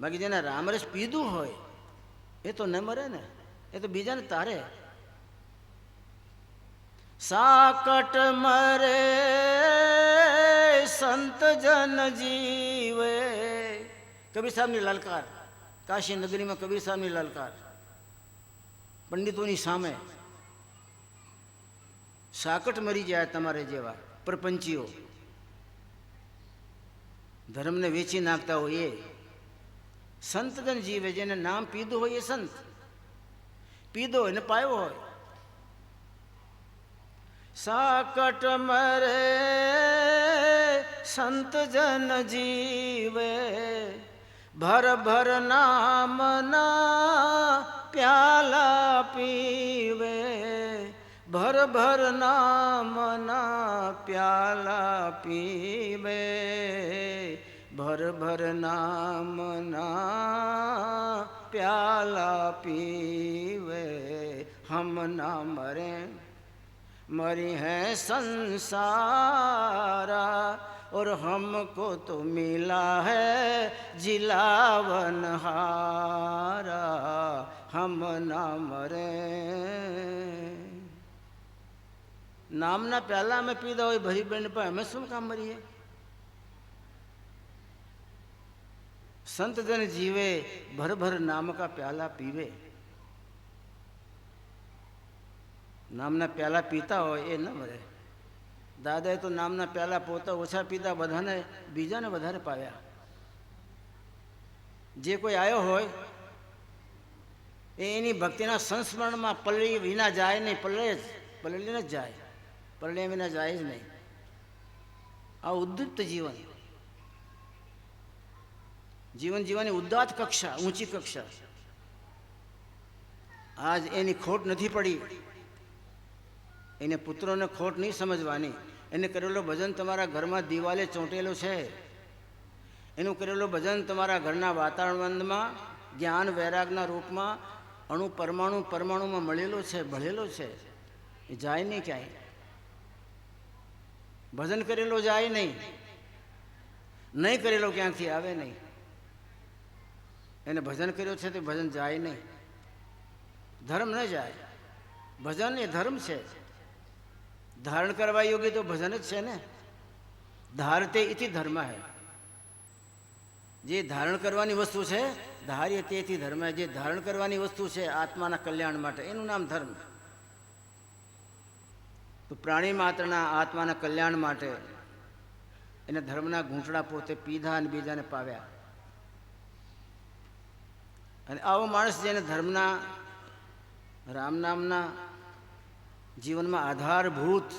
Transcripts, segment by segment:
બાકી જેને રામરસ પીધું હોય એ તો ન મરે ને, એ તો બીજાને તારે. સાકટ મરે સંત જન જીવે, કબીર સાહેબની લલકાર, કાશી નગરીમાં કબીર સાહેબની લલકાર પંડિતોની સામે. સાકટ મરી જાય તમારે જેવા પ્રપંચીઓ, ધર્મને વેચી નાખતા હોય એ. સંતજન જીવે, જેને નામ પીધું હોય એ સંત, પીધો હોય ને પાયો હોય. સાકટ મરે સંત જન જીવે, ભર ભર નામના પ્યાલા પીવે, ભર ભર નામના પ્યાલા પીવે, ભર ભર નામના પ્યાલા પીવે. હમ ના મરે मरी है संसारा, और हमको तो मिला है जिलावन हारा, हम ना मरे. नामना प्याला में पीधा હોય ભરી બેન પર અમે શું કામ મરીએ? સંત જન જીવે, ભર ભર નામ કા પ્યાલા પીવે. નામના પ્યાલા પીતા હોય એ ન મરે. દાદાએ તો નામના પ્યાલા પોતા ઓછા પીતા, બધાને બીજાને વધારે પાવ્યા. જે કોઈ આવ્યો હોય એ એની ભક્તિના સંસ્મરણમાં પલળી વિના જાય નહીં, પલળીને જ જાય, પલળી વિના જાય જ નહીં. આ ઉદ્યુક્ત જીવન, જીવન જીવવાની ઉદાત્ત કક્ષા, ઊંચી કક્ષા. આજ એની ખોટ નથી પડી, એને પુત્રોને ખોટ નહીં સમજવાની. એને કરેલો ભજન તમારા ઘરમાં દિવાલે ચોંટેલો છે, એનું કરેલું ભજન તમારા ઘરના વાતાવરણમાં જ્ઞાન વૈરાગના રૂપમાં અણુ પરમાણુમાં મળેલો છે, ભળેલો છે. એ જાય નહીં ક્યાંય. ભજન કરેલો જાય નહીં, નહીં કરેલો ક્યાંથી આવે નહીં. એને ભજન કર્યો છે તે ભજન જાય નહીં, ધર્મ ન જાય. ભજન એ ધર્મ છે. धारण करवा योग्य तो भजन ज है ने. धारते इति धर्म है. जे धारण करवानी वस्तु है धार्य तेति धर्म है. जे धारण करवानी वस्तु है आत्माना कल्याण माटे एनु नाम धर्म. तो प्राणी मात्रना आत्माना कल्याण माटे एने धर्मना घूंटड़ा पोते पीधा अने बीजाने पाव्या. अने आवो माणस जेने धर्मना राम नामना जीवन में आधारभूत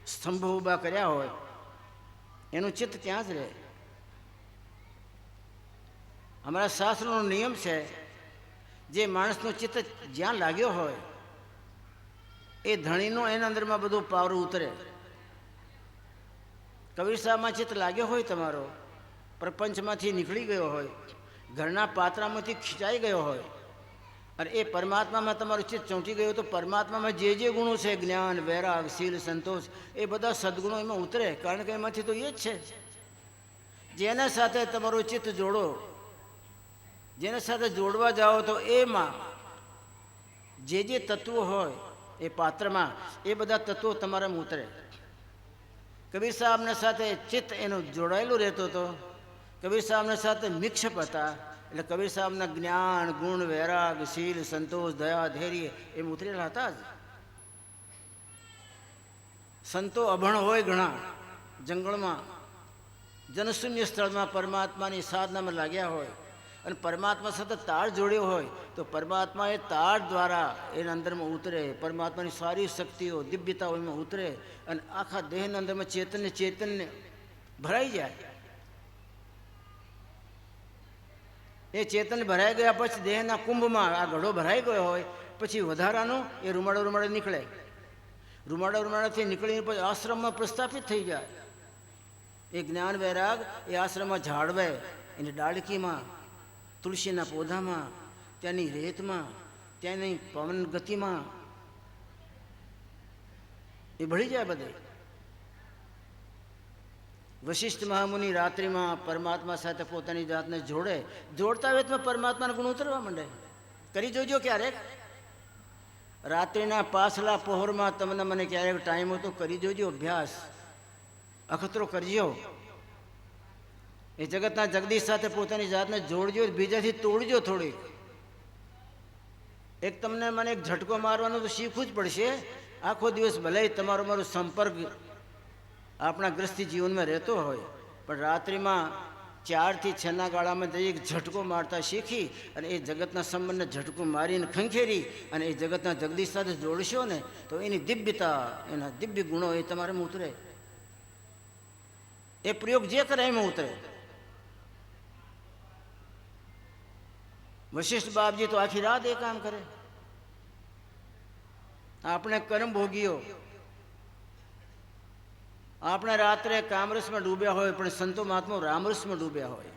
स्तंभ ऊभा कर्या होय एनु चित्त त्यां ज रहे. अमरा शास्त्रों नियम है जे माणसनो चित्त ज्यां लाग्यो होय ए धणीनो एना अंदरमां बधुं पावरो उतरे. कबीर साहब में चित्त लाग्यो होय तमारो, प्रपंचमांथी निकली गयो होय, घरना पात्रामांथी खींचाई गयो होय और ये परमात्मा में तमारू चित्त चौंटी गयो तो परमात्मा में जे गुणों है ज्ञान वैराग शील संतोष ए बधा सद्गुणों एमां उतरे. कारण के एमांथी तो ये ज छे. जेने साथे तमारू चित्त जोड़ो, जेने साथे जोड़वा जाओ तो एमां जे तत्व होय ए पात्र में ए बधा तत्वों तमारामां उतरे. कबीर साहब ने साथे चित्त एनु जोड़ायेलुं रहेतो तो कबीर साहब ने साथे मिक्षप हता એટલે કબીર સાહેબના જ્ઞાન ગુણ વૈરાગ શીલ સંતોષ દયા ધૈર્ય એમ ઉતરેલા હતા જ. સંતો અભણ હોય ઘણા જંગલમાં જનશૂન્ય સ્થળમાં પરમાત્માની સાધનામાં લાગ્યા હોય અને પરમાત્મા સાથે તાળ જોડ્યો હોય તો પરમાત્મા એ તાળ દ્વારા એના અંદરમાં ઉતરે. પરમાત્માની સારી શક્તિઓ દિવ્યતાઓ એમાં ઉતરે અને આખા દેહના અંદરમાં ચેતન્ય ભરાઈ જાય. એ ચેતન ભરાઈ ગયા પછી દેહના કુંભમાં આ ઘડો ભરાઈ ગયો હોય પછી વધારાનું એ રૂમાડો નીકળે. રૂમાડાથી નીકળીને પછી આશ્રમમાં પ્રસ્થાપિત થઈ જાય. એ જ્ઞાન વૈરાગ એ આશ્રમમાં ઝાડવે, એની ડાળકીમાં, તુલસીના પૌધામાં, ત્યાંની રેતમાં, ત્યાંની પવન ગતિમાં એ ભળી જાય બધે. વશિષ્ઠ મહામુનિ રાત્રિમાં પરમાત્મા સાથે પોતાની જાતને જોડતા વેતમાં પરમાત્માના ગુણ ઉતરવા માંડે. કરી જોજો ક્યારેક રાત્રિના પાછલા પહોરમાં તમને મને ક્યારેક ટાઈમ હોય તો કરી જોજો અભ્યાસ, અખતરો કરજો. એ જગતના જગદીશ સાથે પોતાની જાતને જોડજો, બીજાથી તોડજો થોડીક. એક તમને મને એક ઝટકો મારવાનો તો શીખવું જ પડશે. આખો દિવસ ભલે તમારો મારો સંપર્ક આપણા ગ્રસ્તી જીવનમાં રહેતો હોય, પણ રાત્રિમાં 4 થી 6 ગાળામાં જઈ એક ઝટકો મારતા શીખી અને એ જગતના સંબંધને ઝટકો મારીને ખંખેરી અને એ જગતના જગદીશ સાથે જોડશો ને તો એની દિવ્યતા, એના દિવ્ય ગુણો એ તમારામાં ઉતરે. એ પ્રયોગ જે કરે એમાં ઉતરે. વશિષ્ઠ બાપજી તો આખી રાત એ કામ કરે. આપણે કર્મ ભોગીઓ, આપણે રાત્રે કામરસમાં ડૂબ્યા હોય, પણ સંતો મહાત્મા રામરસમાં ડૂબ્યા હોય.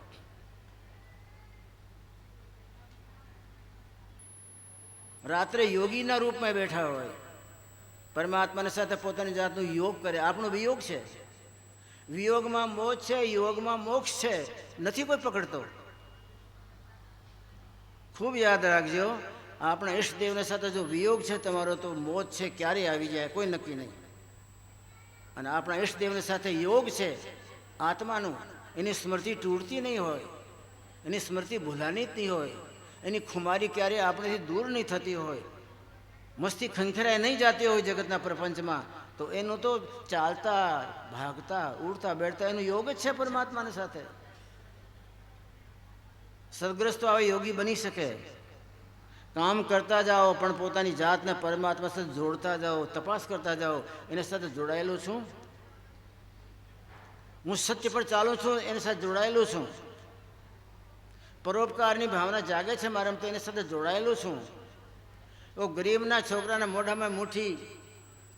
રાત્રે યોગીના રૂપમાં બેઠા હોય, પરમાત્માની સાથે પોતાની જાતનો યોગ કરે. આપણો વિયોગ છે. વિયોગમાં મોજ છે, યોગમાં મોક્ષ છે. નથી કોઈ પકડતો. ખૂબ યાદ રાખજો, આપણા ઈષ્ટદેવની સાથે જો વિયોગ છે તમારો તો મોજ છે ક્યારે આવી જાય કોઈ નક્કી નહીં. અને આપણા ઈષ્ટદેવની સાથે યોગ છે આત્માનું, એની સ્મૃતિ તૂટતી નહીં હોય, એની સ્મૃતિ ભૂલાની જ નહીં હોય, એની ખુમારી ક્યારે આપણેથી દૂર નહીં થતી હોય, મસ્તી ખંખેરાય નહીં જતી હોય જગતના પ્રપંચમાં, તો એનું તો ચાલતા ભાગતા ઉડતા બેઠતા એનું યોગ જ છે પરમાત્માની સાથે. સદગ્રસ્તો આવા યોગી બની શકે. કામ કરતા જાઓ પણ પોતાની જાતને પરમાત્મા સાથે જોડતા જાઓ, તપાસ કરતા જાઓ, એની સાથે જોડાયેલો છું. હું સત્ય પર ચાલું છું, એની સાથે જોડાયેલો છું. પરોપકારની ભાવના જાગે છે મારામાં તો એની સાથે જોડાયેલો છું. તો ગરીબના છોકરાના મોઢામાં મુઠ્ઠી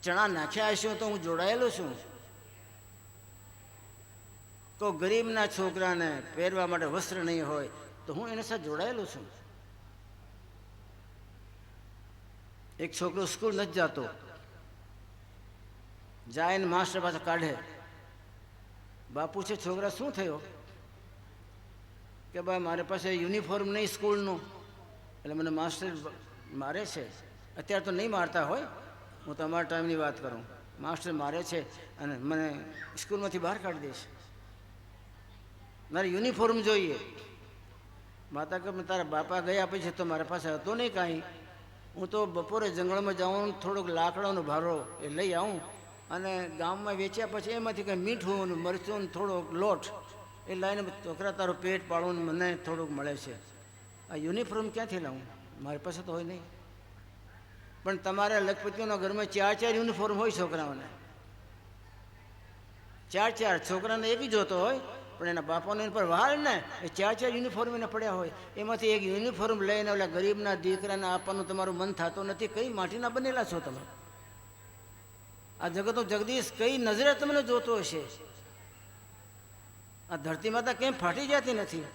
ચણા નાખ્યા હશું તો હું જોડાયેલો છું. તો ગરીબના છોકરાને પહેરવા માટે વસ્ત્ર નહીં હોય તો હું એની સાથે જોડાયેલો છું. એક છોકરો સ્કૂલ નથી જતો, જાય ને માસ્ટર પાસે કાઢે. બાપુ છે, છોકરા શું થયો? કે ભાઈ મારી પાસે યુનિફોર્મ નહીં સ્કૂલનું, એટલે મને માસ્ટર મારે છે. અત્યારે તો નહીં મારતા હોય, હું તો અમારા ટાઈમની વાત કરું. માસ્ટર મારે છે અને મને સ્કૂલમાંથી બહાર કાઢી દેશે. મારે યુનિફોર્મ જોઈએ. માતા કે તારા બાપા ગયા પછી તો મારા પાસે હતો નહીં કાંઈ. હું તો બપોરે જંગલમાં જાઉં, થોડોક લાકડાનો ભારો એ લઈ આવું અને ગામમાં વેચ્યા પછી એમાંથી કંઈ મીઠું ને મરચું ને થોડોક લોટ એ લાવીને છોકરા તારું પેટ પાડવું મને થોડુંક મળે છે. આ યુનિફોર્મ ક્યાંથી લાવું? મારી પાસે તો હોય નહીં. પણ તમારા લખપતિઓના ઘરમાં 4 યુનિફોર્મ હોય છોકરાઓને. 4 છોકરાને એક જ જોતો હોય, પણ એના બાપાને એના પર વાળ ને એ 4 યુનિફોર્મ એને પડ્યા હોય. એમાંથી એક યુનિફોર્મ લઈને ઓલા ગરીબના દીકરાને આપવાનું તમારું મન થતું નથી. કઈ માટીના બનેલા છો તમે? આ જગતનો જગદીશ કઈ નજરે તમને જોતો હશે? આ ધરતી માતા કેમ ફાટી જતી નથી?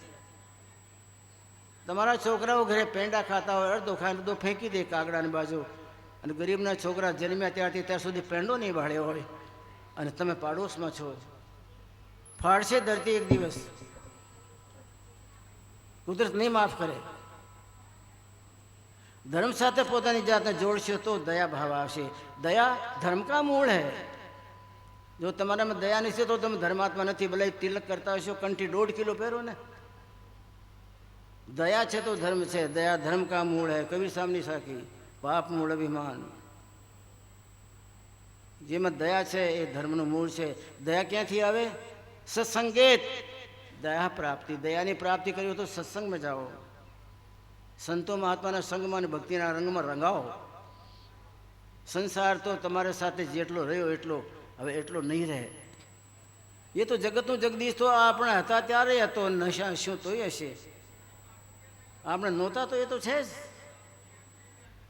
તમારા છોકરાઓ ઘરે પેંડા ખાતા હોય, અડધો ખાઈને અડધો ફેંકી દે કાગડાની બાજુ, અને ગરીબના છોકરા જન્મ્યા ત્યારથી ત્યાં સુધી પેંડો નહીં ભાળ્યો હોય, અને તમે પાડોશમાં છો. ફાડશે ધરતી એક દિવસ. કુદરત નહીં માફ કરે. ધર્મ સાથે પોતાની જાતને જોડશો તો દયા ભાવ આવશે. દયા ધર્મ કા મૂળ હૈ. જો તમારામાં દયા નથી તો તમે ધર્માત્મા નથી. ભલે તિલક કરતા હશો, કંઠી 1.5 કિલો પહેરો ને, દયા છે તો ધર્મ છે. દયા ધર્મ કા મૂળ હૈ. કબીર સામની સાખી પાપ મૂળ અભિમાન. જેમાં દયા છે એ ધર્મનું મૂળ છે. દયા ક્યાંથી આવે? સત્સંગેત દયા પ્રાપ્તિ. દયાની પ્રાપ્તિ કરી તો સત્સંગમાં જાઓ, સંતો મહાત્માના સંગમાં અને ભક્તિના રંગમાં રંગાવો. સંસાર તો તમારા સાથે જેટલો રહ્યો એટલો હવે એટલો નહીં રહે. એ તો જગતનું જગદીશ તો આપણે હતા ત્યારે હતો. નશા શું તોય હશે, આપણે નહોતા તો એ તો છે જ.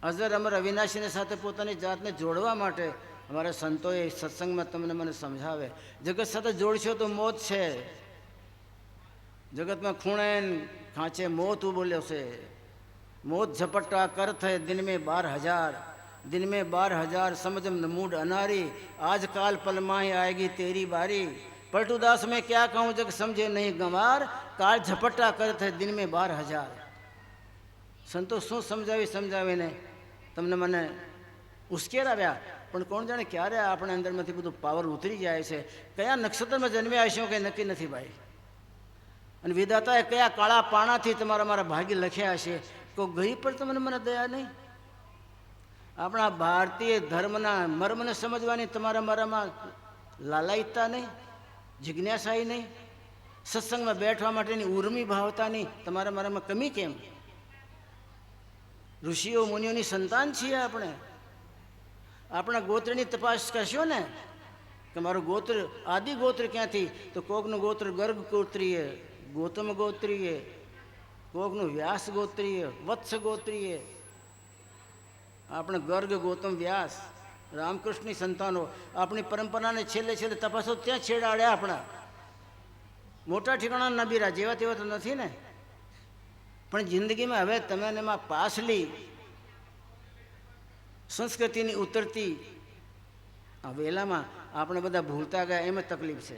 અજર અમર અવિનાશીને સાથે પોતાની જાતને જોડવા માટે અમારા સંતોએ સત્સંગમાં તમને મને સમજાવે. જગત સાથે જોડશો તો મોત છે. જગતમાં ખૂણે ખાંચે મોત બોલ્યો છે. મોત ઝપટ્ટા કર થે દિન મેં 12,000, दिन में 12,000 समझम मूड अनारी. आज काल पल माही आएगी तेरी बारी. पलटूदास मैं क्या कहूँ जग समझे नहीं गंवार, काल झपट्टा करत है दिन में 12,000। संतो શું સમજાવીને તમને મને ઉશ્કેરાવ્યા, પણ કોણ જાણે ક્યારે આપણે અંદરમાંથી બધું પાવર ઉતરી જાય છે, કયા નક્ષત્રમાં જન્મ્યા હશો કંઈ નક્કી નથી ભાઈ, અને વિધાતાએ કયા કાળા પાણાથી તમારા મારા ભાગ્ય લખ્યા હશે, તો ગઈ પર તમને મને દયા નહીં. આપણા ભારતીય ધર્મના મર્મને સમજવાની તમારા મારામાં લાલાયિતતા નહીં, જિજ્ઞાસાઈ નહીં, સત્સંગમાં બેઠવા માટેની ઉર્મી ભાવતા નહીં, તમારા મારામાં કમી કેમ? ઋષિઓ મુનિઓની સંતાન છીએ આપણે. આપણા ગોત્રની તપાસ કરશો ને કે મારું ગોત્ર આદિ ગોત્ર ક્યાંથી, તો કોકનું ગોત્ર ગર્ગ ગોત્રીય, ગૌતમ ગોત્રીય, કોકનું વ્યાસ ગોત્રીય, વત્સ ગોત્રીય. આપણે ગર્ગ ગૌતમ વ્યાસ રામકૃષ્ણની સંતાનો. આપણી પરંપરાને છેલ્લે છેલ્લે તપાસો ત્યાં છેડાડ્યા આપણા મોટા ઠેકાણા નબીરા જેવા તેવા તો નથી ને. પણ જિંદગીમાં હવે તમે એમાં પાછલી સંસ્કૃતિની ઉતરતી આ વેલામાં આપણે બધા ભૂલતા ગયા, એમ જ તકલીફ છે.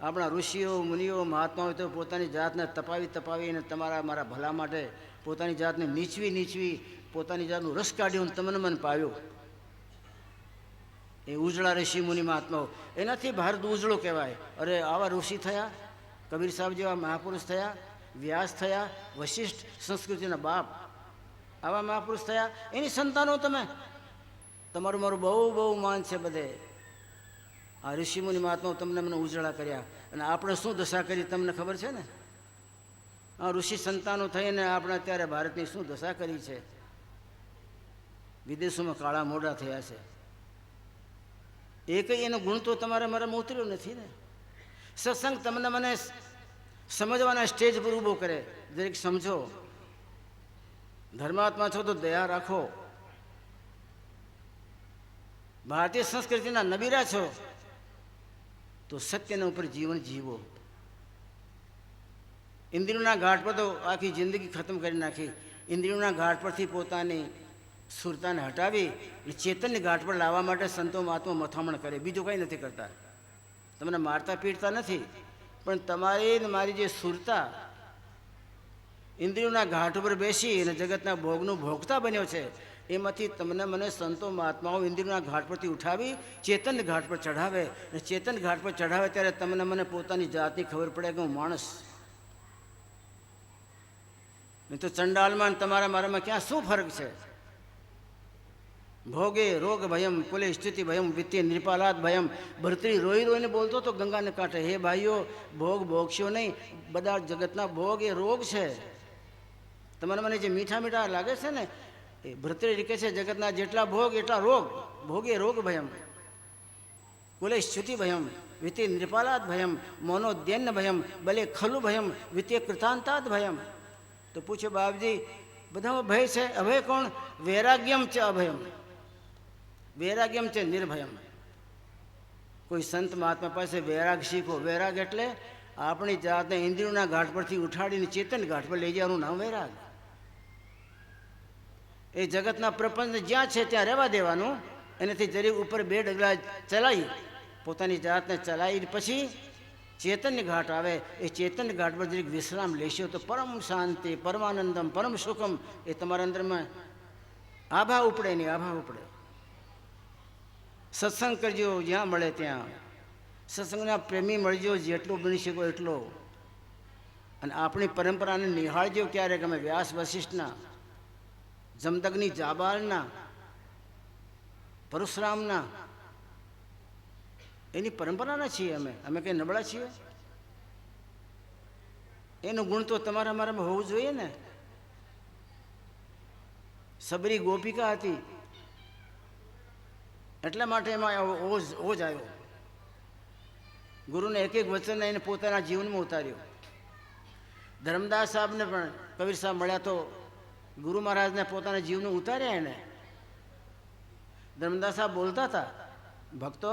આપણા ઋષિઓ મુનિઓ મહાત્માઓ તો પોતાની જાતને તપાવીને તમારા મારા ભલા માટે પોતાની જાતને નીચવી પોતાની જાતનું રસ કાઢ્યું, તમને મને પાવ્યું. એ ઉજળા ઋષિ મુનિ મહાત્માઓ, એનાથી ભારત ઉજળો કહેવાય. અરે આવા ઋષિ થયા, કબીર સાહેબ જેવા મહાપુરુષ થયા, વ્યાસ થયા, વશિષ્ઠ સંસ્કૃતિના બાપ આવા મહાપુરુષ થયા, એની સંતાનો તમે. તમારું મારું બહુ માન છે બધે. આ ઋષિમુનિ મહાત્માઓ તમને મને ઉજળા કર્યા, અને આપણે શું દશા કરી તમને ખબર છે ને. આ ઋષિ સંતાનો થઈને આપણે અત્યારે ભારતની શું દશા કરી છે. વિદેશોમાં કાળા મોઢા થયા છે. એકય એનો ગુણ તો તમારા મારામાં ઉતર્યો નથી ને. સત્સંગ તમને મને સમજવાના સ્ટેજ પર ઊભો કરે. દરેક સમજો, ધર્માત્મા છો તો દયા રાખો, ભારતીય સંસ્કૃતિના નબીરા છો તો સત્યના ઉપર જીવન જીવો. ઇન્દ્રિયોના ઘાટ પર તો આખી જિંદગી ખતમ કરી નાખી. ઇન્દ્રિયોના ઘાટ પરથી પોતાની સુરતાને હટાવી ચેતનની ઘાટ પર લાવવા માટે સંતો મહાત્મા મથામણ કરે, બીજું કંઈ નથી કરતા. તમને મારતા પીડતા નથી, પણ તમારી ને મારી જે સુરતા ઇન્દ્રિયોના ઘાટ ઉપર બેસી અને જગતના ભોગનું ભોગતા બન્યો છે, એમાંથી તમને મને સંતો મહાત્માઓ ઇન્દ્રિયોના ઘાટ પરથી ઉઠાવી ચેતન ઘાટ પર ચઢાવે. અને ચેતન ઘાટ પર ચઢાવે ત્યારે તમને મને પોતાની જાતની ખબર પડે કે હું માણસ. નહીં તો ચંડાલમાં તમારા મારામાં ક્યાં શું ફરક છે? ભોગે રોગ ભયમ કુલે સ્થિતિ ભયમ વિત્તીય નિર્પાલાદ ભયમ. ભરતરી રોઈને બોલતો તો ગંગાને કાંઠે, હે ભાઈઓ ભોગ ભોગશો નહીં, બધા જગતના ભોગ એ રોગ છે. તમારે મને જે મીઠા લાગે છે ને, એ ભરતરી રીકે છે જગતના જેટલા ભોગ એટલા રોગ. ભોગે રોગ ભયમ કુલે સ્થિતિ ભયમ વિત્તીય નિર્પાલાદ ભયમ મૌનોદ્યન ભયમ ભલે ખલુ ભયમ વિત્તીય કૃતાંતાદ ભયમ. તો પૂછે બાપજી બધામાં ભય છે, અભય કોણ? વૈરાગ્યમ છે અભયમ, વૈરાગ્યમ છે નિર્ભયમ. કોઈ સંત મહાત્મા પાસે વૈરાગ શીખો. વૈરાગ એટલે આપણી જાતને ઇન્દ્રિયોના ઘાટ પરથી ઉઠાડીને ચેતન ઘાટ પર લઈ જવાનું નામ વૈરાગ. એ જગતના પ્રપંચ જ્યાં છે ત્યાં રહેવા દેવાનું, એનાથી જરી ઉપર 2 ડગલા ચલાવી પોતાની જાતને ચલાવી પછી ચેતનની ઘાટ આવે. એ ચેતન ઘાટ પર જરીક વિશ્રામ લેશો તો પરમ શાંતિ, પરમાનંદમ, પરમ સુખમ એ તમારા અંદરમાં આભા ઉપડે નહીં, આભા ઉપડે. સત્સંગ કરજો જ્યાં મળે ત્યાં, સત્સંગના પ્રેમી મળજો જેટલો બની શકો એટલો. અને આપણી પરંપરાને નિહાળજો ક્યારેક. અમે વ્યાસ વશિષ્ઠના, જમદગ્નિ જાબાલના, પરશુરામના એની પરંપરાના છીએ અમે કંઈ નબળા છીએ? એનું ગુણ તો તમારા મારામાં હોવું જોઈએ ને. સબરી ગોપિકા હતી એટલા માટે એમાં ઓજ આવ્યો. ગુરુને એક વચન એને પોતાના જીવનમાં ઉતાર્યો. ધર્મદાસ સાહેબને પણ કબીર સાહેબ મળ્યા તો ગુરુ મહારાજને પોતાના જીવનું ઉતાર્યા. એને ધર્મદાસ સાહેબ બોલતા હતા, ભક્તો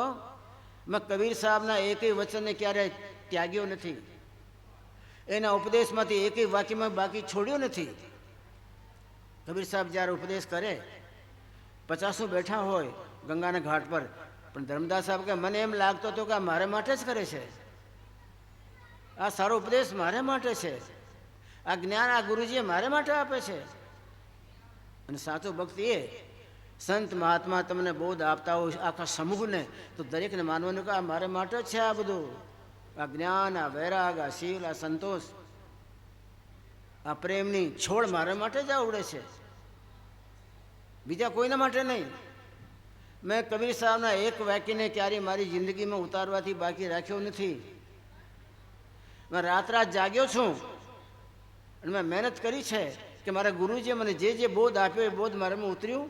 મેં કબીર સાહેબના એકેય વચનને ક્યારેય ત્યાગ્યો નથી, એના ઉપદેશમાંથી એકેય વાક્યમાં બાકી છોડ્યો નથી. કબીર સાહેબ જ્યારે ઉપદેશ કરે, 50 બેઠા હોય ગંગાના ઘાટ પર, પણ ધર્મદાસ સાહેબ કે મને એમ લાગતો હતો કે આ મારે માટે જ કરે છે, આ સારો ઉપદેશ મારે માટે છે, આ જ્ઞાન આ ગુરુજીએ મારે માટે આપે છે. અને સાચો ભક્તિ એ સંત મહાત્મા તમને બોધ આપતા હોય આખા સમૂહને, તો દરેકને માનવાનું કે આ મારે માટે જ છે. આ બધું આ જ્ઞાન, આ વૈરાગ, આ શીલ, આ સંતોષ, આ પ્રેમની છોડ મારા માટે જ આવડે છે, બીજા કોઈના માટે નહીં. મેં કબીર સાહેબના એક વાક્યને ક્યારેય મારી જિંદગીમાં ઉતારવાથી બાકી રાખ્યો નથી. મેં રાત જાગ્યો છું અને મેં મહેનત કરી છે કે મારા ગુરુજીએ મને જે બોધ આપ્યો એ બોધ મારામાં ઉતર્યું.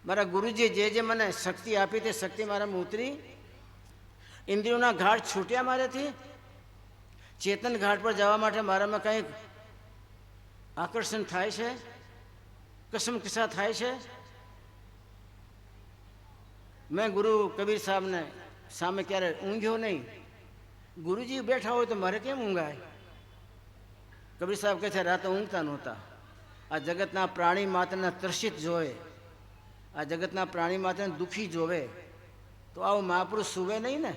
મારા ગુરુજીએ જે મને શક્તિ આપી તે શક્તિ મારામાં ઉતરી. ઇન્દ્રિયોના ઘાટ છૂટ્યા મારાથી. ચેતન ઘાટ પર જવા માટે મારામાં કંઈક આકર્ષણ થાય છે, કસમકસા થાય છે. મેં ગુરુ કબીર સાહેબને સામે ક્યારે ઊંઘ્યો નહીં. ગુરુજી બેઠા હોય તો મારે કેમ ઊંઘાય? કબીર સાહેબ કહે છે રાતે ઊંઘતા નહોતા. આ જગતના પ્રાણી માત્રના ત્રસિત જોવે, આ જગતના પ્રાણી માત્રને દુઃખી જોવે, તો આવું મહાપુરુષ સુવે નહીં ને.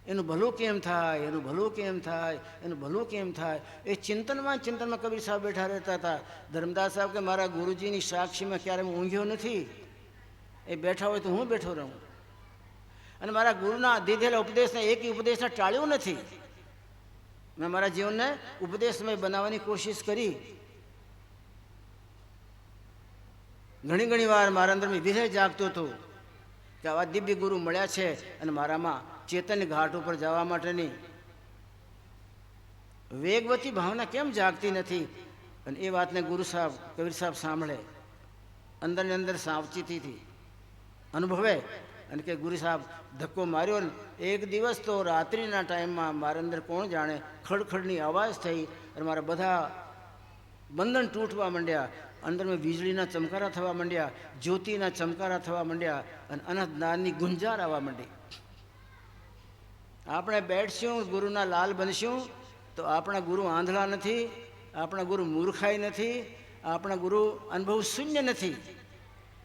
એનું ભલું કેમ થાય, એનું ભલું કેમ થાય, એનું ભલું કેમ થાય, એ ચિંતનમાં કબીર સાહેબ બેઠા રહેતા હતા. ધર્મદાસ સાહેબ કે મારા ગુરુજીની સાક્ષીમાં ક્યારે હું ઊંઘ્યો નથી. એ બેઠા હોય તો હું બેઠો રહું. અને મારા ગુરુના દીધેલા ઉપદેશને એક ઉપદેશને ટાળ્યો નથી. મેં મારા જીવનને ઉપદેશમય બનાવવાની કોશિશ કરી. ઘણી વાર મારા અંદર વિધેય જાગતો હતો કે આવા દિવ્ય ગુરુ મળ્યા છે અને મારામાં ચેતન ઘાટ ઉપર જવા માટેની વેગવતી ભાવના કેમ જાગતી નથી. અને એ વાતને ગુરુ સાહેબ કબીર સાહેબ સાંભળે, અંદરની અંદર સાવચેતીથી અનુભવે અને કે ગુરુ સાહેબ ધક્કો માર્યો ને એક દિવસ તો રાત્રિના ટાઈમમાં મારા અંદર કોણ જાણે ખડખડની અવાજ થઈ અને મારા બધા બંધન તૂટવા માંડ્યા. અંદરમાં વીજળીના ચમકારા થવા માંડ્યા, જ્યોતિના ચમકારા થવા માંડ્યા અને અનંતનાદની ગુંજાર આવવા માંડી. આપણે બેઠશું, ગુરુના લાલ બનશું તો આપણા ગુરુ આંધળા નથી, આપણા ગુરુ મૂર્ખાઈ નથી, આપણા ગુરુ અનુભવ શૂન્ય નથી.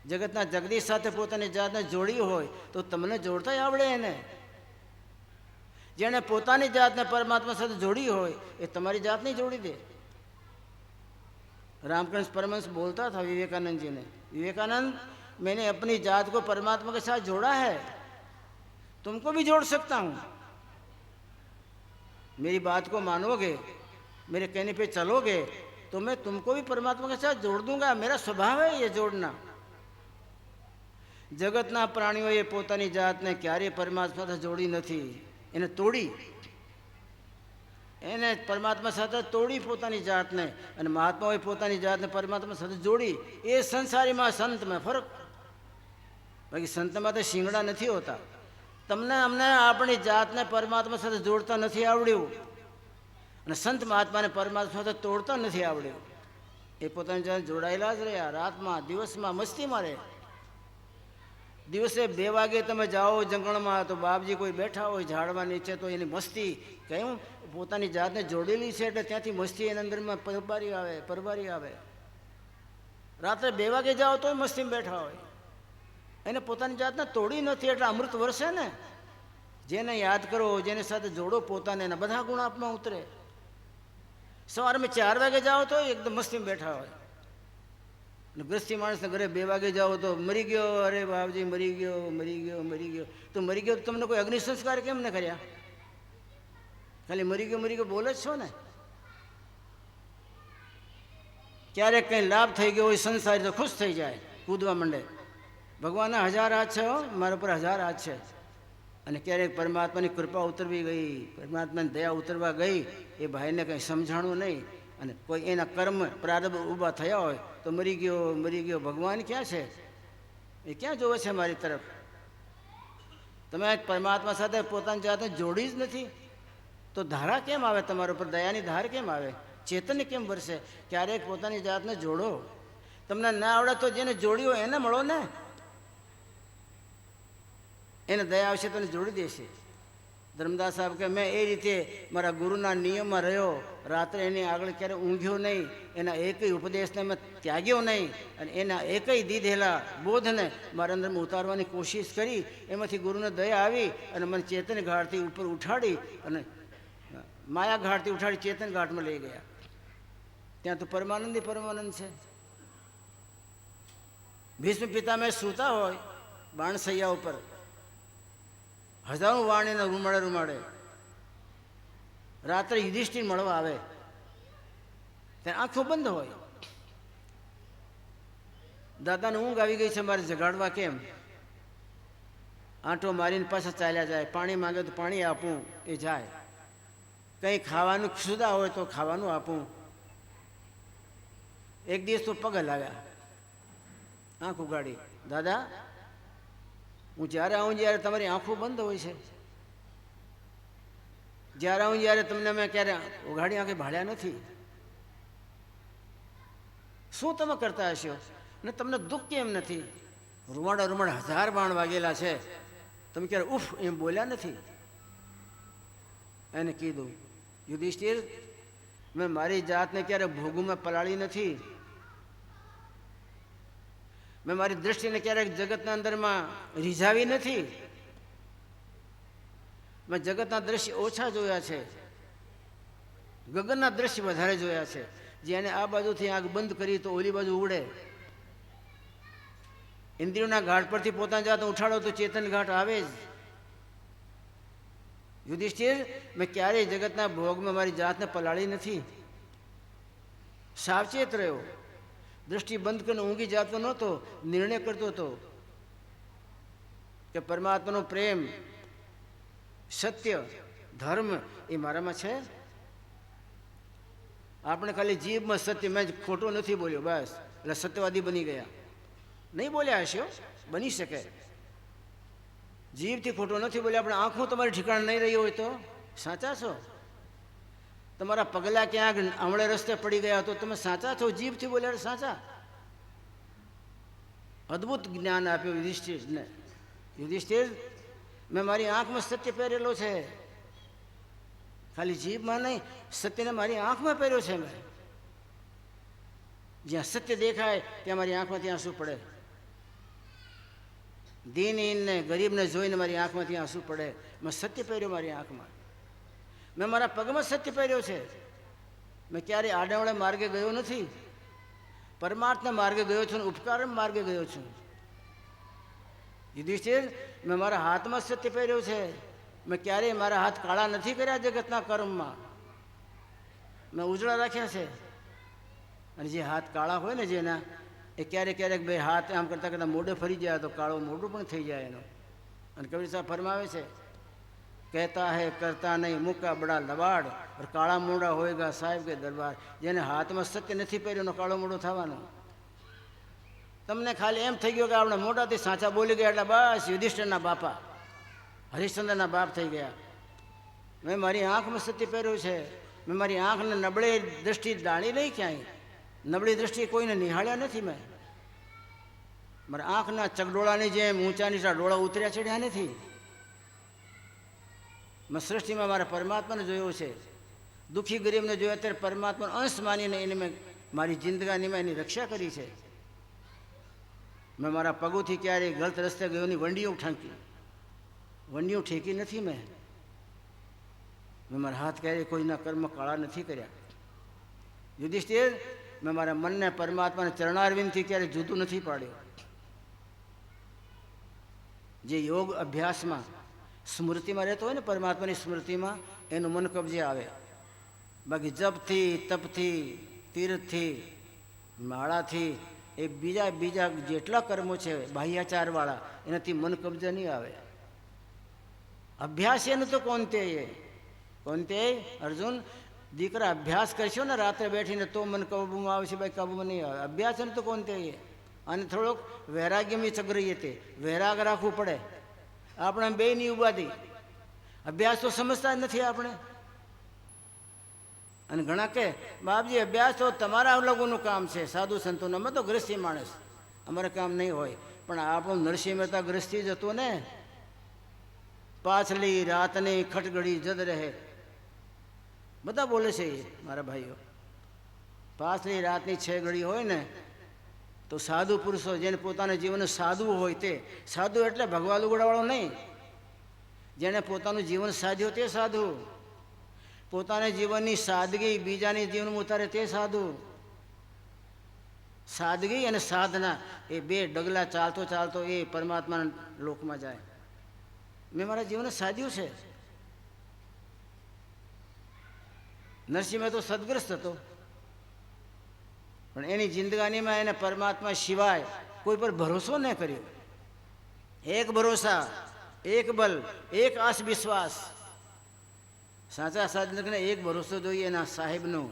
જગતના જગદીશ સાથે પોતાની જાતને જોડી હોય તો તમને જોડતા આવડે એને. જેણે પોતાની જાતને પરમાત્મા સાથે જોડી હોય એ તમારી જાતને જોડી દે. रामकृष्ण परमहंस बोलता था विवेकानंद जी ने, विवेकानंद मैंने अपनी जात को परमात्मा के साथ जोड़ा है, तुमको भी जोड़ सकता हूँ. मेरी बात को मानोगे, मेरे कहने पे चलोगे तो मैं तुमको भी परमात्मा के साथ जोड़ दूंगा. मेरा स्वभाव है ये जोड़ना. जगतना प्राणियों पोतानी जातने क्यारे परमात्मा से जोड़ी नहीं, એને તોડી, એને પરમાત્મા સાથે તોડી પોતાની જાતને, અને મહાત્માઓએ પોતાની જાતને પરમાત્મા સાથે જોડી. એ સંસારીમાં સંતમાં ફરક. બાકી સંતમાં તો શિંગડા નથી હોતા. તમને અમને આપણી જાતને પરમાત્મા સાથે જોડતા નથી આવડ્યું અને સંત મહાત્માને પરમાત્મા સાથે તોડતા નથી આવડ્યું. એ પોતાની જાત જોડાયેલા જ રહ્યા. રાતમાં દિવસમાં મસ્તીમાં રહે. દિવસે 2 વાગે તમે જાઓ જંગલમાં તો બાપજી કોઈ બેઠા હોય ઝાડવા નીચે તો એની મસ્તી કયું પોતાની જાતને જોડેલી છે એટલે ત્યાંથી મસ્તી એના અંદરમાં પરબારી આવે. રાત્રે 2 વાગે જાઓ તોય મસ્તીમાં બેઠા હોય. એને પોતાની જાતને તોડી નથી એટલે અમૃત વરસે ને. જેને યાદ કરો, જેની સાથે જોડો પોતાને, એના બધા ગુણ આપમાં ઉતરે. સવારમાં 4 વાગે જાઓ તો એકદમ મસ્તીમાં બેઠા હોય. ગ્રસ્તી માણસને ઘરે 2 વાગે જાઓ તો મરી ગયો, અરે બાપજી મરી ગયો. તો મરી ગયો તો તમને કોઈ અગ્નિ સંસ્કાર કેમ ન કર્યા? ખાલી મરી ગયો બોલે જ છો ને. ક્યારેક કંઈ લાભ થઈ ગયો હોય સંસારી તો ખુશ થઈ જાય, કૂદવા માંડે. ભગવાનના 1000 હાથ છે, મારા ઉપર 1000 હાથ છે. અને ક્યારેક પરમાત્માની કૃપા ઉતરવી ગઈ, પરમાત્માની દયા ઉતરવા ગઈ, એ ભાઈને કંઈ સમજાણું નહીં અને કોઈ એના કર્મ પ્રારબ્ધ ઊભા થયા હોય તો મરી ગયો. ભગવાન ક્યાં છે? એ ક્યાં જોવે છે મારી તરફ? તમે પરમાત્મા સાથે પોતાની જાતને જોડી જ નથી તો ધારા કેમ આવે તમારા ઉપર? દયાની ધાર કેમ આવે? ચેતન કેમ વરસે? ક્યારેક પોતાની જાતને જોડો. તમને ના આવડે તો જેને જોડ્યો એને મળો ને. એને દયા આવશે તને જોડી દેશે. ધર્મદાસ સાહેબ કે મેં એ રીતે મારા ગુરુના નિયમમાં રહ્યો, રાત્રે એની આગળ ક્યારે ઊંઘ્યો નહીં, એના એકય ઉપદેશને મેં ત્યાગ્યો નહીં, અને એના એકય દીધેલા બોધને મારા અંદરમાં ઉતારવાની કોશિશ કરી. એમાંથી ગુરુને દયા આવી અને મને ચેતન ઘાટથી ઉપર ઉઠાડી અને માયા ઘાટથી ઉઠાડી ચેતન ઘાટમાં લઈ ગયા. ત્યાં તો પરમાનંદી પરમાનંદ છે. ભીષ્મ પિતામહ સૂતા હોય બાણસૈયા ઉપર, હજારો વાણીને રૂમાડે રૂમાડે, રાત્રે યુધિષ્ઠિર મળવા આવે, ત્યાં આંખો બંધ હોય. દાદાને ઊંઘ આવી ગઈ છે, મારે જગાડવા કેમ? આંટો મારીને પાછા ચાલ્યા જાય. પાણી માંગે તો પાણી આપું, એ જાય. કંઈ ખાવાનું સુધા હોય તો ખાવાનું આપું. એક દિવસ તો પગ લાવ્યા, આંખ ઉગાડી, દાદા હું જ્યારે આવું જ્યારે તમારી આંખો બંધ હોય છે, જ્યારે આવું જ્યારે તમને મેં ક્યારે ઉઘાડી આંખે ભાળ્યા નથી. શું તમે કરતા હશો ને તમને દુઃખ કેમ નથી? રૂમાડા રૂમાડા 1000 બાણ વાગેલા છે, તમે ક્યારે ઉફ એમ બોલ્યા નથી. એને કીધું, યુધિષ્ઠિર મેં મારી જાતને ક્યારે ભોગમાં પલાળી નથી. મેં મારી દ્રષ્ટિને ક્યારેક જગતના અંદરમાં રીઝાવી નથી. મેં જગતના દ્રશ્ય ઓછા જોયા છે, ગગનના દ્રશ્ય વધારે જોયા છે. જેને આ બાજુથી આંખ બંધ કરી તો ઓલી બાજુ ઉડે. ઇન્દ્રિયોના ઘાટ પરથી પોતાની જાત ઉઠાડો તો ચેતન ઘાટ આવે જ. યુધિષ્ઠિર મેં ક્યારેય જગતના ભોગમાં મારી જાતને પલાળી નથી. સાવચેત રહ્યો, દ્રષ્ટિ બંધ કરીને ઊંઘી જાતો નહોતો, નિર્ણય કરતો હતો કે પરમાત્માનો પ્રેમ, સત્ય, ધર્મ એ મારામાં છે. આપણે ખાલી જીભમાં સત્ય, મેં ખોટો નથી બોલ્યો બસ એટલે સત્યવાદી બની ગયા. નહીં બોલ્યા હશો, બની શકે. જીભથી ખોટો નથી બોલ્યા, આપણે આંખો તમારી ઠીકાણ નહીં રહી હોય તો સાચા છો. તમારા પગલા ક્યાંક આમળે રસ્તે પડી ગયા તો તમે સાચા છો, જીભથી બોલ્યા સાચા. અદ્ભુત જ્ઞાન આપ્યું યુધિષ્ઠિરને. યુધિષ્ઠિર મેં મારી આંખમાં સત્ય પહેરેલો છે, ખાલી જીભમાં નહીં, સત્યને મારી આંખમાં પહેર્યો છે. મેં જ્યાં સત્ય દેખાય ત્યાં મારી આંખમાંથી આંસુ પડે. દીનહીનને ગરીબને જોઈને મારી આંખમાંથી આંસુ પડે. મેં સત્ય પહેર્યો મારી આંખમાં. મેં મારા પગમાં સત્ય પહેર્યો છે. મેં ક્યારેય આડાવડે માર્ગે ગયો નથી, પરમાર્થના માર્ગે ગયો છું, ઉપકાર માર્ગે ગયો છું. યુધિષ્ઠિર મેં મારા હાથમાં સત્ય પહેર્યો છે. મેં ક્યારેય મારા હાથ કાળા નથી કર્યા જગતના કર્મમાં, મેં ઉજળા રાખ્યા છે. અને જે હાથ કાળા હોય ને જેના, એ ક્યારેક ક્યારેક બે હાથ આમ કરતાં કરતાં મોઢે ફરી જાય તો કાળો મોઢું પણ થઈ જાય એનો. અને કબીર સાહેબ ફરમાવે છે, કહેતા હૈ કરતા નહીં મુકા બડા લવાડ, और કાળા મોઢા હોયગા સાહેબ કે દરબાર. જેને હાથમાં સત્ય નથી પહેર્યો એનો કાળો મોઢો થવાનો. તમને ખાલી એમ થઈ ગયો કે આપણે મોઢાથી સાચા બોલી ગયા એટલે બસ યુધિષ્ઠિરના બાપા, હરિશ્ચંદ્રના બાપ થઈ ગયા. મેં મારી આંખમાં સત્ય પહેર્યું છે. મેં મારી આંખને નબળી દ્રષ્ટિ ડાળી નહીં, ક્યાંય નબળી દ્રષ્ટિ કોઈને નિહાળ્યા નથી. મેં મારા આંખના ચગડોળાની જેમ ઊંચા નીચા ડોળા ઉતર્યા ચડ્યા નથી. મેં સૃષ્ટિમાં મારા પરમાત્માને જોયો છે. દુઃખી ગરીબને જોયો અત્યારે પરમાત્માનો અંશ માનીને એને મેં મારી જિંદગાનીમાં એની રક્ષા કરી છે. મેં મારા પગોથી ક્યારેય ગલત રસ્તે ગયોની વંડીઓ ઠેકી નથી. મેં મારા હાથ ક્યારેય કોઈના કર્મ કાળા નથી કર્યા. યુધિષ્ઠિર મેં મારા મનને પરમાત્માને ચરણારવિંદથી ક્યારેય જુદું નથી પાડ્યો. જે યોગ અભ્યાસમાં સ્મૃતિમાં રહેતો હોય ને, પરમાત્માની સ્મૃતિમાં, એનું મન કબજે આવે. બાકી જપથી, તપથી, તીર્થથી, માળાથી, એ બીજા જેટલા કર્મો છે બાહ્યાચારવાળા, એનાથી મન કબજે નહીં આવે. અભ્યાસ એનું તો કોનતે અર્જુન દીકરા અભ્યાસ કરશો ને રાત્રે બેઠીને તો મન કાબુમાં આવશે, ભાઈ કાબુમાં નહીં આવે. અભ્યાસ એનું તો કોનતે. અને થોડોક વૈરાગ્યમી ચગરીએ તે વૈરાગ રાખવું પડે. આપણે બેયની ઉપાધિ, અભ્યાસ તો સમજતા જ નથી આપણે. અને ઘણા કે બાપજી અભ્યાસ તો તમારા લોકોનું કામ છે, સાધુ સંતોનું, અમે તો ગ્રસ્તી માણસ, અમારે કામ નહીં હોય. પણ આપણું નરસિંહ મહેતા ગ્રસ્તી જ હતું ને. પાછલી રાતની ખટગડી જદ રહે. બધા બોલે છે એ મારા ભાઈઓ. પાછલી રાતની 6 ઘડી હોય ને તો સાધુ પુરુષો જેને પોતાના જીવન સાધવું હોય તે સાધુ એટલે ભગવાન લુગડાવાળો નહીં. જેણે પોતાનું જીવન સાધ્યું તે સાધુ. પોતાના જીવનની સાદગી બીજાની જીવનમાં ઉતારે તે સાધુ. સાદગી અને સાધના એ 2 ડગલા ચાલતો ચાલતો એ પરમાત્માના લોકમાં જાય. મેં મારા જીવને સાધ્યું છે. નરસિંહ મહેતો સદગ્રસ્ત હતો, પણ એની જિંદગાનીમાં એને પરમાત્મા સિવાય કોઈ પર ભરોસો ન કર્યો. એક ભરોસા, એક બલ, એક આસ વિશ્વાસ. સાચા સાધકને એક ભરોસો જોઈએ એના સાહેબનો,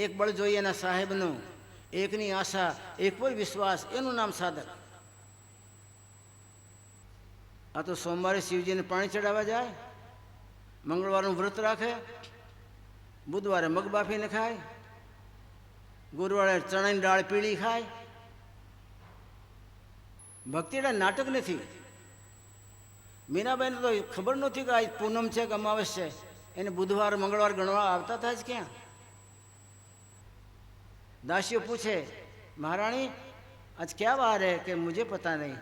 એક બળ જોઈએ એના સાહેબનો, એકની આશા, એક પર વિશ્વાસ, એનું નામ સાધક. આ તો સોમવારે શિવજીને પાણી ચડાવવા જાય, મંગળવારનું વ્રત રાખે, બુધવારે મગ બાફીને ખાય, ગુરુવારે ચણાની દાળ પીળી ખાય. ભક્તિ એટલે નાટક નથી. મીનાબાઈને તો ખબર નહોતી કે આજ પૂનમ છે કે અમાવસ છે. એને બુધવાર મંગળવાર ગણવા આવતા હતા જ ક્યાં. दासियों पूछे महारानी आज क्या वार है कि मुझे पता नहीं,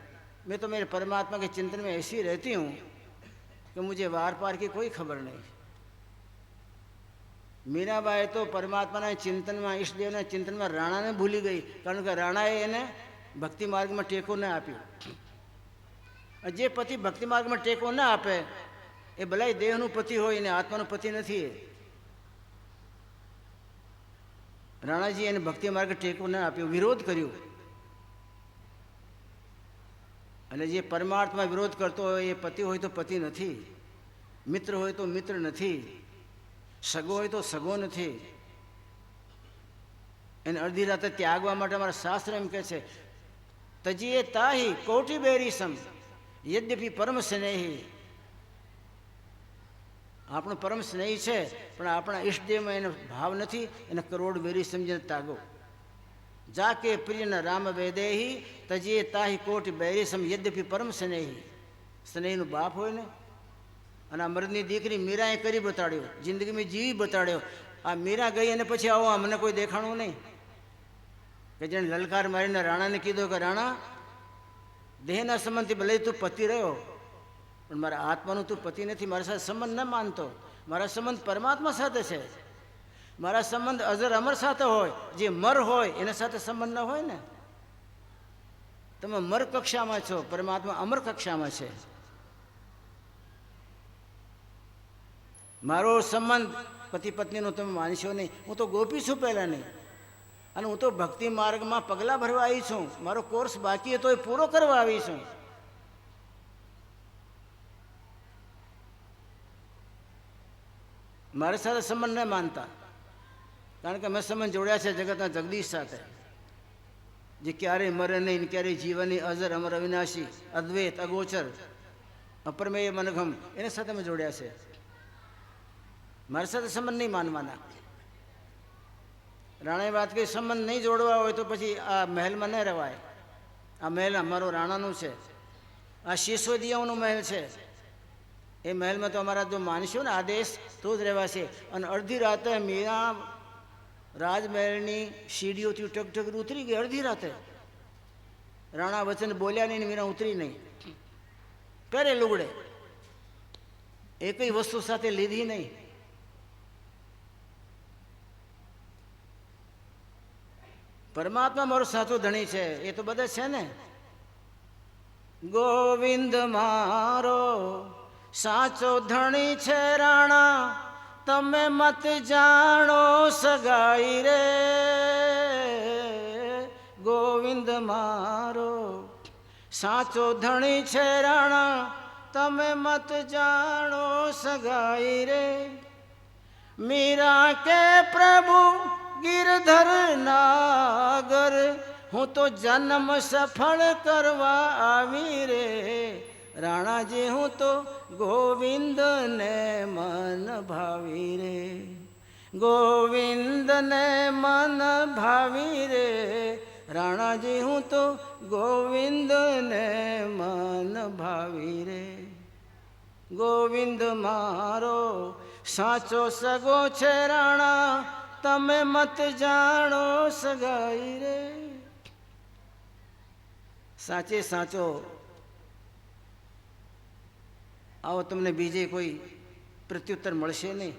मैं तो मेरे परमात्मा के चिंतन में ऐसी रहती हूँ कि मुझे वार पार की कोई खबर नहीं. मीराबाई तो परमात्मा चिंतन में ईष्टदेव चिंतन में राणा ने भूली गई, कारण के राणाए एने भक्ति मार्ग में टेको न आप्यो. जे पति भक्ति मार्ग में टेको न आपे ए भलाई देहनु पति होय ने आत्मानु पति नहीं. राणाजी એને ભક્તિ માર્ગ ટેકો ન આપ્યો, વિરોધ કર્યો. અને જે પરમાર્થમાં વિરોધ કરતો હોય એ પતિ હોય તો પતિ નથી, મિત્ર હોય તો મિત્ર નથી, સગો હોય તો સગો નથી. એને અડધી રાતે ત્યાગવા માટે અમારા શાસ્ત્ર એમ કહે છે તજીએ તાહી કોટી બેરી સમ યદ્યપિ પરમ સ્નેહી. આપણો પરમ સ્નેહી છે પણ આપણા ઈષ્ટદેવમાં એનો ભાવ નથી, એને કરોડ વેરી સમજીને તાગો. જાકે પ્રિયના રામ વેદેહી તજીએ તાહી કોટી બેરી સમ યદ્યપિ પરમ સ્નેહી. સ્નેહીનું બાપ હોય ને. અને આ મર્દની દીકરી મીરાએ કરી બતાડ્યો, જિંદગીમાં જીવી બતાડ્યો. આ મીરા ગઈ અને પછી આવો અમને કોઈ દેખાણું નહીં કે જેને લલકાર મારીને રાણાને કીધું કે રાણા દેહના સંબંધથી ભલે તું પતિ રહ્યો પણ મારા આત્માનું તું પતિ નથી, મારા સાથે સંબંધ ન માનતો. મારા સંબંધ પરમાત્મા સાથે છે. મારા સંબંધ અજર અમર સાથે હોય, જે મર હોય એના સાથે સંબંધ ન હોય ને. તમે મર કક્ષામાં છો, પરમાત્મા અમર કક્ષામાં છે. મારો સંબંધ પતિ પત્નીનો તમે માનશો નહીં. હું તો ગોપી છું પહેલાં નહીં, અને હું તો ભક્તિ માર્ગમાં પગલાં ભરવા આવી છું. મારો કોર્સ બાકી હતો એ પૂરો કરવા આવી છું. મારી સાથે સંબંધ ન માનતા, કારણ કે મેં સંબંધ જોડ્યા છે જગતના જગદીશ સાથે, જે ક્યારેય મરે નહીં, ક્યારેય જીવનની અજર અમર અવિનાશી અદ્વૈત અગોચર અપરમેય મનઘમ એના સાથે મેં જોડ્યા છે. મારી સાથે સંબંધ નહીં માનવાના. રાણાએ વાત કરી સંબંધ નહીં જોડવા હોય તો પછી આ મહેલમાં ન રહેવાય. આ મહેલ અમારો રાણાનું છે, આ સિસોદિયાઓનું મહેલ છે. એ મહેલમાં તો અમારા જો માનશો ને આદેશ તો જ રહેવાશે. અને અડધી રાતે મીરા રાજમહેલની સીડીઓથી ટક ઉતરી ગઈ. અડધી રાતે રાણા વચન બોલ્યા નહીં, મીરા ઉતરી નહીં. પહેરે લુગડે, એકઈ વસ્તુ સાથે લીધી નહીં. પરમાત્મા મારો સાચો ધણી છે એ તો બધા છે ને. ગોવિંદ મારો સાચો ધણી છે રાણા, તમે મત જાણો સગાઈ રે. ગોવિંદ મારો સાચો ધણી છે રાણા, તમે મત જાણો સગાઈ રે. મીરા કે પ્રભુ ગિરધર નાગર, હું તો જન્મ સફળ કરવા આવી રે. રાણાજી હું તો ગોવિંદને મન ભાવી રે. ગોવિંદને મન ભાવી રે. રાણાજી હું તો ગોવિંદને મન ભાવી રે. ગોવિંદ મારો સાચો સગો છે રાણા, તમે મત જાણો સગાઈ રે. સાચે સાચો આવો તમને બીજે કોઈ પ્રત્યુત્તર મળશે નહીં.